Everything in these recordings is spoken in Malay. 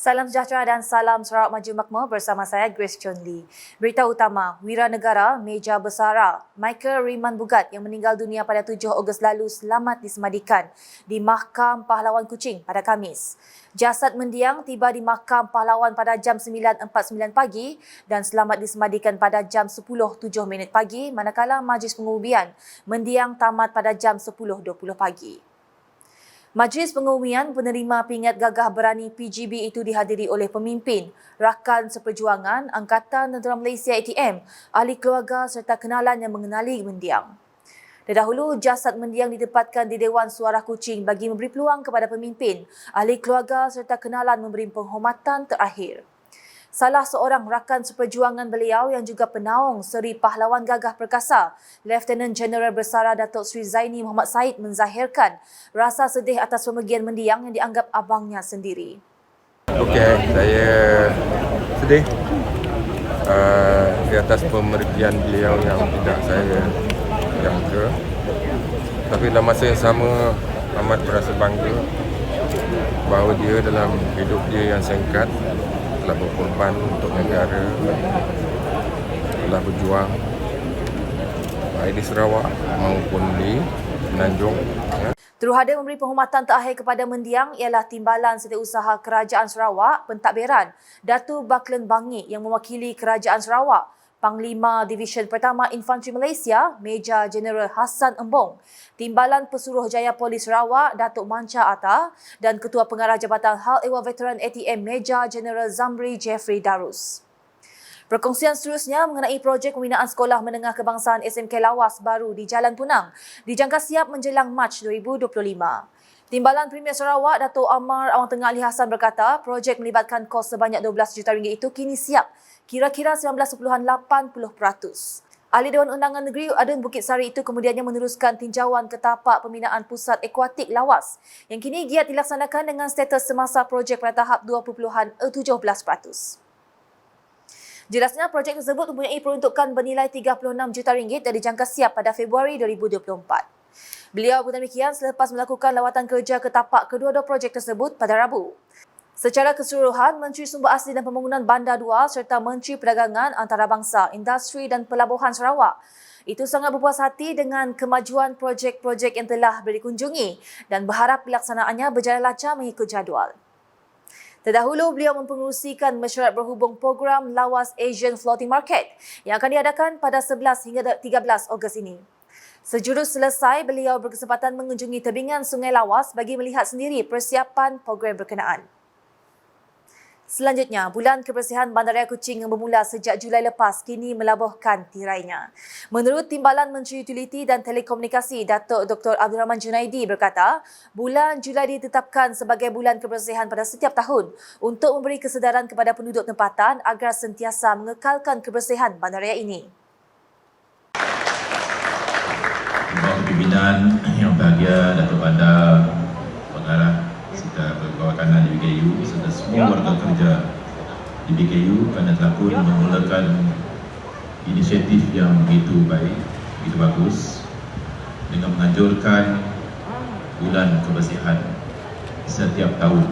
Salam sejahtera dan salam Sarawak Maju Makmur bersama saya Grace Chon Lee. Berita utama, Wiranegara Meja Besara Michael Riman Bugat yang meninggal dunia pada 7 Ogos lalu selamat disemadikan di Mahkam Pahlawan Kuching pada Khamis. Jasad mendiang tiba di Mahkam Pahlawan pada jam 9.49 pagi dan selamat disemadikan pada jam 10.07 pagi manakala majlis pengubian mendiang tamat pada jam 10.20 pagi. Majlis pengumian penerima pingat gagah berani PGB itu dihadiri oleh pemimpin, rakan seperjuangan Angkatan Tentera Malaysia ATM, ahli keluarga serta kenalan yang mengenali mendiang. Terdahulu, jasad mendiang ditempatkan di Dewan Suara Kuching bagi memberi peluang kepada pemimpin, ahli keluarga serta kenalan memberi penghormatan terakhir. Salah seorang rakan seperjuangan beliau yang juga penaung Seri Pahlawan Gagah Perkasa, Lieutenant General Bersara Datuk Seri Zaini Muhammad Said menzahirkan rasa sedih atas pemergian mendiang yang dianggap abangnya sendiri. Okey, saya sedih di atas pemergian beliau yang tidak saya jangka. Tapi dalam masa yang sama amat berasa bangga bahawa dia dalam hidup dia yang singkat telah berkorban untuk negara, telah berjuang baik di Sarawak maupun di Menanjung. Teruhada memberi penghormatan terakhir kepada mendiang ialah Timbalan Setiausaha Kerajaan Sarawak Pentadbiran Datu Baklen Bangi yang mewakili Kerajaan Sarawak, Panglima Divisyen Pertama Infanteri Malaysia Meja Jeneral Hassan Embong, Timbalan Pesuruhjaya Polis Sarawak Datuk Manca Atta dan Ketua Pengarah Jabatan Hal Ehwal Veteran ATM Meja Jeneral Zamri Jeffrey Darus. Perkongsian seterusnya mengenai projek pembinaan Sekolah Menengah Kebangsaan SMK Lawas baru di Jalan Punang dijangka siap menjelang Mac 2025. Timbalan Premier Sarawak Datuk Amar Awang Tengah Ali Hassan berkata projek melibatkan kos sebanyak 12 juta ringgit itu kini siap kira-kira 19.80%. Ahli Dewan Undangan Negeri Adun Bukit Sari itu kemudiannya meneruskan tinjauan ke tapak pembinaan Pusat Akuatik Lawas yang kini giat dilaksanakan dengan status semasa projek pada tahap 2.17%. Jelasnya projek tersebut mempunyai peruntukan bernilai 36 juta ringgit dan dijangka siap pada Februari 2024. Beliau berdemikian selepas melakukan lawatan kerja ke tapak kedua-dua projek tersebut pada Rabu. Secara keseluruhan, Menteri Sumber Asli dan Pembangunan Bandar Dua serta Menteri Perdagangan Antarabangsa, Industri dan Pelabuhan Sarawak itu sangat berpuas hati dengan kemajuan projek-projek yang telah dikunjungi dan berharap pelaksanaannya berjalan lancar mengikut jadual. Terdahulu, beliau mempengerusikan mesyuarat berhubung program Lawas Asian Floating Market yang akan diadakan pada 11 hingga 13 Ogos ini. Sejurus selesai, beliau berkesempatan mengunjungi tebingan Sungai Lawas bagi melihat sendiri persiapan program berkenaan. Selanjutnya, Bulan Kebersihan Bandaraya Kuching yang bermula sejak Julai lepas kini melabuhkan tirainya. Menurut Timbalan Menteri Utiliti dan Telekomunikasi Datuk Dr. Abdul Rahman Junaidi berkata, bulan Julai ditetapkan sebagai Bulan Kebersihan pada setiap tahun untuk memberi kesedaran kepada penduduk tempatan agar sentiasa mengekalkan kebersihan bandaraya ini. Pimpinan yang bahagia, Datuk Bandar, Pengarah serta pegawai kanan di BKU serta semua warga kerja di BKU kerana telah pun memulakan inisiatif yang begitu baik, begitu bagus dengan menganjurkan bulan kebersihan setiap tahun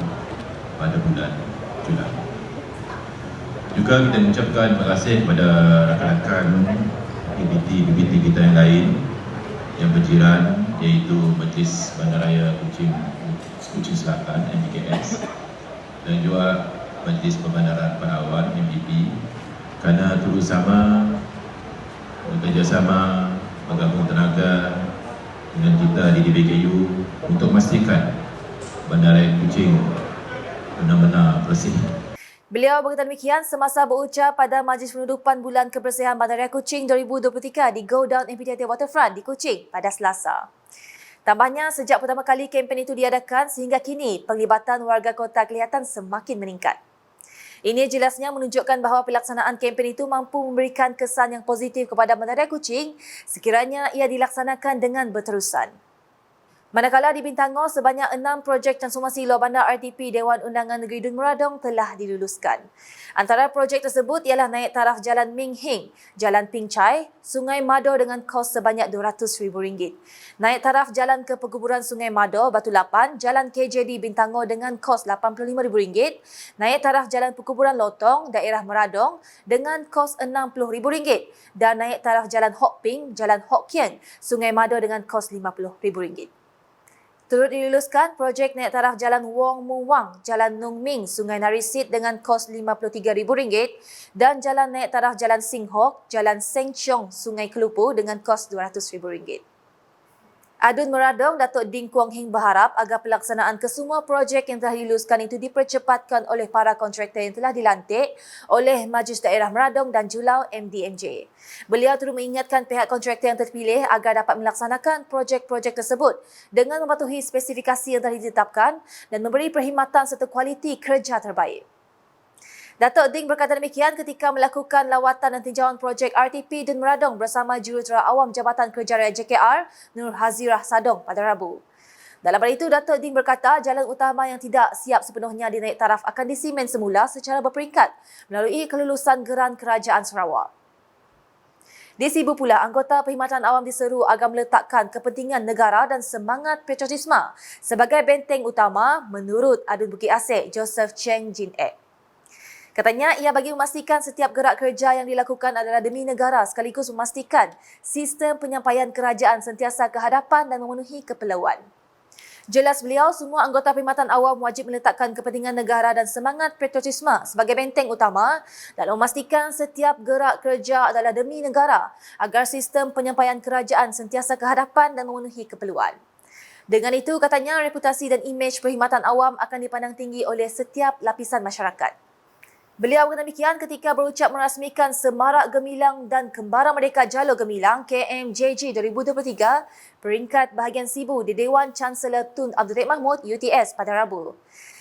pada bulan Julai. Juga kita mengucapkan terima kasih kepada rakan-rakan BBT kita yang lain yang berjiran, iaitu Majlis Bandaraya Kuching Selatan MBKS dan juga Majlis Pembandaran Pahlawan MBP kerana terus sama bekerjasama bergabung tenaga dengan kita di DBKU untuk memastikan Bandaraya Kuching benar-benar bersih. Beliau berkata demikian semasa berucap pada Majlis Penutupan Bulan Kebersihan Bandaraya Kuching 2023 di Go Down Amphitheatre Waterfront di Kuching pada Selasa. Tambahnya, sejak pertama kali kempen itu diadakan sehingga kini penglibatan warga kota kelihatan semakin meningkat. Ini jelasnya menunjukkan bahawa pelaksanaan kempen itu mampu memberikan kesan yang positif kepada Bandaraya Kuching sekiranya ia dilaksanakan dengan berterusan. Manakala di Bintangor, sebanyak 6 projek transformasi luar bandar RTP Dewan Undangan Negeri Dun Meradong telah diluluskan. Antara projek tersebut ialah naik taraf Jalan Ming Hing, Jalan Ping Chai, Sungai Mado dengan kos sebanyak RM200,000. Naik taraf Jalan ke Perkuburan Sungai Mado, Batu Lapan, Jalan KJD Bintangor dengan kos RM85,000. Naik taraf Jalan Perkuburan Lotong, daerah Meradong dengan kos RM60,000. Dan naik taraf Jalan Hok Ping, Jalan Hok Kieng, Sungai Mado dengan kos RM50,000. Turut diluluskan projek naik taraf Jalan Wong Mu Wang, Jalan Nung Ming, Sungai Narisit dengan kos RM53,000 dan jalan naik taraf Jalan Sing Hok, Jalan Seng Chiong, Sungai Kelupu dengan kos RM200,000. Adun Meradong, Datuk Ding Kuang Hing berharap agar pelaksanaan kesemua projek yang telah diluluskan itu dipercepatkan oleh para kontraktor yang telah dilantik oleh Majlis Daerah Meradong dan Julau MDMJ. Beliau turut mengingatkan pihak kontraktor yang terpilih agar dapat melaksanakan projek-projek tersebut dengan mematuhi spesifikasi yang telah ditetapkan dan memberi perkhidmatan serta kualiti kerja terbaik. Datuk Ding berkata demikian ketika melakukan lawatan dan tinjauan projek RTP Dun Meradong bersama Jurutera Awam Jabatan Kerja Raya JKR, Nur Hazirah Sadong pada Rabu. Dalam hal itu, Datuk Ding berkata jalan utama yang tidak siap sepenuhnya dinaik taraf akan disimen semula secara berperingkat melalui kelulusan Geran Kerajaan Sarawak. Di Sibu pula, anggota Perkhidmatan Awam diseru agar meletakkan kepentingan negara dan semangat patriotisme sebagai benteng utama menurut Adun Bukit Asik Joseph Cheng Jin Ek. Katanya, ia bagi memastikan setiap gerak kerja yang dilakukan adalah demi negara sekaligus memastikan sistem penyampaian kerajaan sentiasa ke hadapan dan memenuhi keperluan. Jelas beliau, semua anggota Perkhidmatan Awam wajib meletakkan kepentingan negara dan semangat patriotisme sebagai benteng utama dan memastikan setiap gerak kerja adalah demi negara agar sistem penyampaian kerajaan sentiasa ke hadapan dan memenuhi keperluan. Dengan itu, katanya, reputasi dan imej Perkhidmatan Awam akan dipandang tinggi oleh setiap lapisan masyarakat. Beliau berkata demikian ketika berucap merasmikan Semarak Gemilang dan Kembara Merdeka Jalur Gemilang KMJG 2023 peringkat bahagian Sibu di Dewan Chancellor Tun Abdul Rahman Mahmud UTS pada Rabu.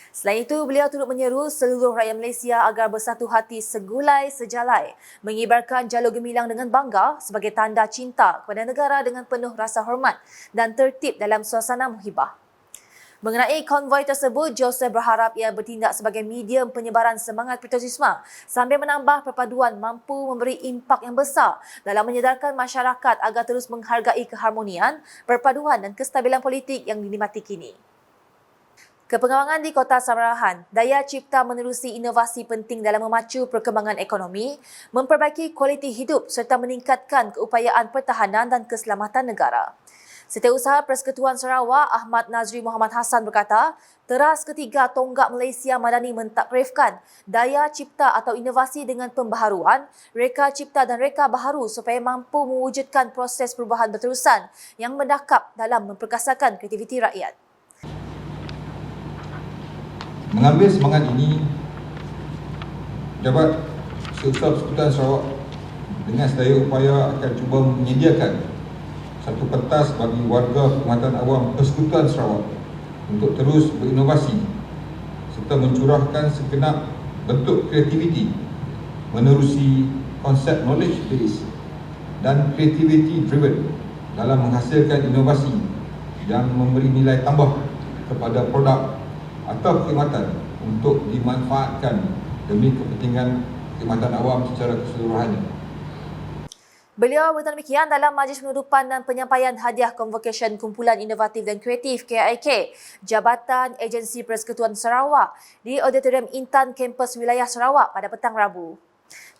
Selain itu, beliau turut menyeru seluruh rakyat Malaysia agar bersatu hati segulai sejalai mengibarkan Jalur Gemilang dengan bangga sebagai tanda cinta kepada negara dengan penuh rasa hormat dan tertib dalam suasana muhibah. Mengenai konvoi tersebut, Joseph berharap ia bertindak sebagai medium penyebaran semangat patriotisme sambil menambah perpaduan mampu memberi impak yang besar dalam menyedarkan masyarakat agar terus menghargai keharmonian, perpaduan dan kestabilan politik yang dinikmati kini. Kepengawangan di Kota Samarahan, daya cipta menerusi inovasi penting dalam memacu perkembangan ekonomi, memperbaiki kualiti hidup serta meningkatkan keupayaan pertahanan dan keselamatan negara. Setiausaha Persekutuan Sarawak Ahmad Nazri Muhammad Hassan berkata, teras ketiga tonggak Malaysia Madani mentakrifkan daya cipta atau inovasi dengan pembaharuan, reka cipta dan reka baharu supaya mampu mewujudkan proses perubahan berterusan yang mendakap dalam memperkasakan kreativiti rakyat. Mengambil semangat ini, Jabat Setiausaha Persekutuan Sarawak dengan sedaya upaya akan cuba menyediakan satu pentas bagi warga Perkhidmatan Awam Persekutuan Sarawak untuk terus berinovasi serta mencurahkan segenap bentuk kreativiti menerusi konsep knowledge based dan creativity driven dalam menghasilkan inovasi yang memberi nilai tambah kepada produk atau perkhidmatan untuk dimanfaatkan demi kepentingan perkhidmatan awam secara keseluruhannya. Beliau berkata demikian dalam Majlis Penutupan dan Penyampaian Hadiah Convocation Kumpulan Inovatif dan Kreatif KIK Jabatan Agensi Persekutuan Sarawak di Auditorium Intan Kampus Wilayah Sarawak pada petang Rabu.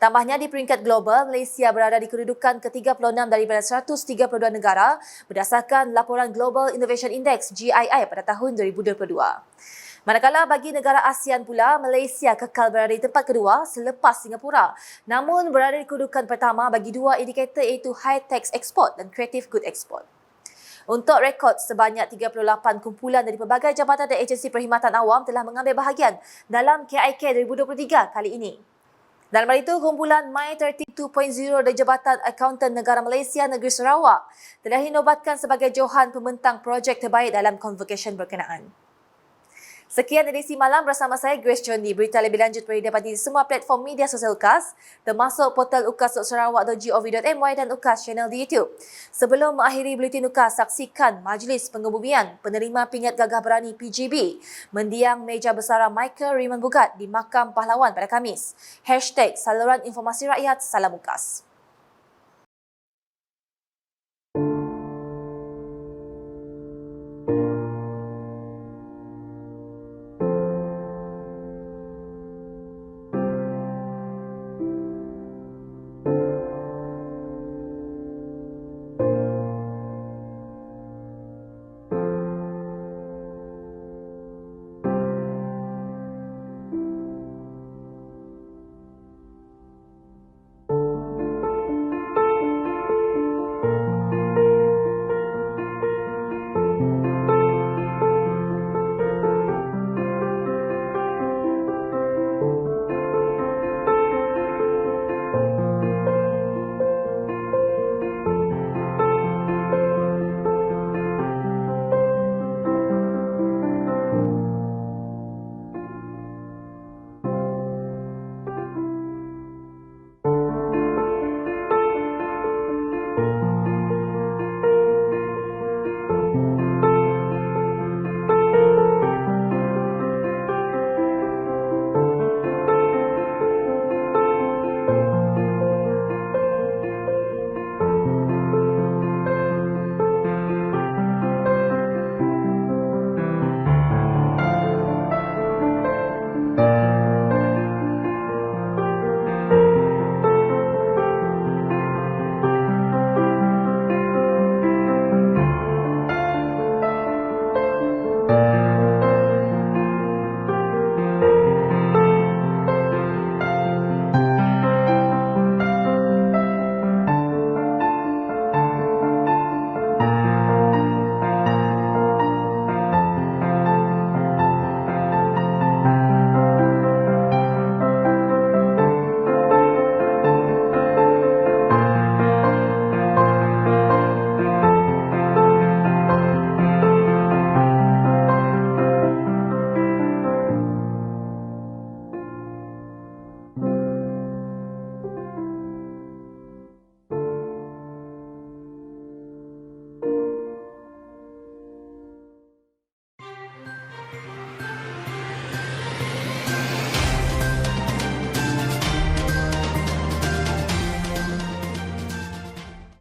Tambahnya, di peringkat global, Malaysia berada di kedudukan ke-36 daripada 132 negara berdasarkan laporan Global Innovation Index GII pada tahun 2022. Manakala bagi negara ASEAN pula, Malaysia kekal berada di tempat kedua selepas Singapura, namun berada di kedudukan pertama bagi dua indikator iaitu High Tax Export dan Creative Good Export. Untuk rekod, sebanyak 38 kumpulan dari pelbagai jabatan dan agensi perkhidmatan awam telah mengambil bahagian dalam KIK 2023 kali ini. Dalam hal itu, kumpulan My32.0 dari Jabatan Akauntan Negara Malaysia Negeri Sarawak telah dinobatkan sebagai johan pembentang projek terbaik dalam convocation berkenaan. Sekian edisi malam bersama saya Grace John Lee. Berita lebih lanjut boleh dapati di semua platform media sosial UKAS, termasuk portal ukas.sarawak.gov.my dan UKAS channel di YouTube. Sebelum mengakhiri buletin UKAS, saksikan Majlis Pengebumian Penerima Pingat Gagah Berani PGB mendiang meja besara Michael Raymond Bogat di Makam Pahlawan pada Khamis. #Saluran Informasi Rakyat Salam UKAS.